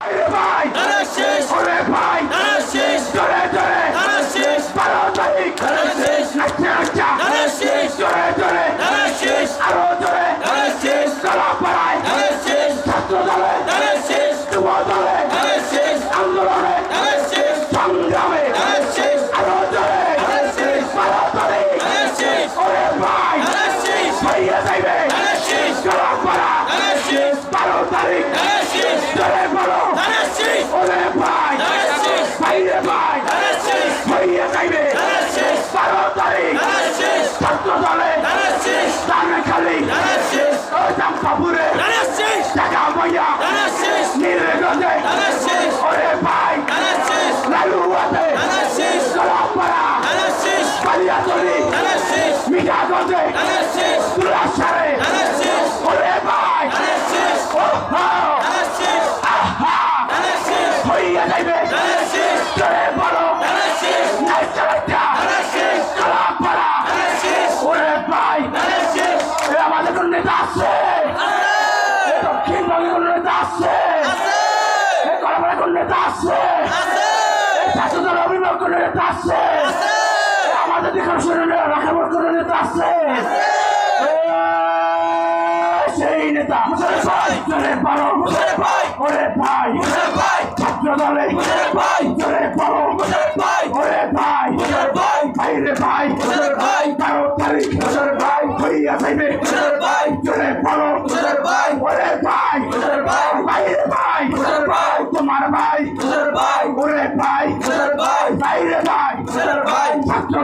ভাই তারা শেষ ওরে ভাই তারা শেষ জোরে জোরে তারা শেষ 12 তারিখ তারা শেষ আচ্ছা আচ্ছা তারা শেষ জোরে জোরে তারা শেষ আরো জোরে তারা শেষ চলাপাড়ায় তারা শেষ ছাত্র দলে তারা শেষ যুব দলে তারা শেষ আন্দোলনে তারা শেষ সংগ্রামে তারা শেষ আরো জোরে তারা শেষ 12 তারিখ তারা শেষ ওরে ভাই তারা শেষ ভাইয়া যাইবে তারা শেষ চলাপাড়া তারা শেষ 12 তারিখ তারা শেষ জোরে বলো তারা শেষ ওরে ভাই তারা শেষ ভাইয়া ভাই তারা শেষ ভাইয়া যাইবে তারা শেষ 12 তারিখ তারা শেষ ছাত্র দলে তারা শেষ দামেখালি তারা শেষ জামকাপুরে তারা শেষ জাগা ভাইয়া তারা শেষ নীলগঞ্জে তারা শেষ ওরে ভাই তারা শেষ লালুয়াতে তারা শেষ চলাপাড়া তারা শেষ কালিয়াতলি তারা শেষ মিঠাগঞ্জে তারা শেষ তুলাসারে তারা শেষ ওরে ভাই তারা শেষ তারা শেষ আহা তারা শেষ হইয়া যাইবে তারা শেষ জোরে বলো তারা শেষ নাই চালাইটা তারা শেষ চলাপাড়া তারা শেষ ওরে ভাই তারা শেষ এ আমাদের কোন নেতা আছে এ দক্ষিণবঙ্গে কোন নেতা আছে আছে এ কলকাতায় কোন নেতা আছে আছে এ ছাত্রদল অভিভাবক কোন নেতা আছে আছে আমাদের দিকে শুনে রাখাবার কোন নেতা আছে এ, সেই নেতা জোরে বলো ভাই ওরে ভাই ভাই ছাত্র দলে ভাই জোরে বলো ভাই ওরে ভাই ভাই ভাইরে ভাই ভাই 12 তারিখ ভাই হইয়া যাইবে ভাই জোরে বলো ভাই ওরে ভাই ভাই ভাইরে ভাই ভাই তোমার ভাই ভাই ওরে ভাই ভাই ভাইরে ভাই ভাই ছাত্র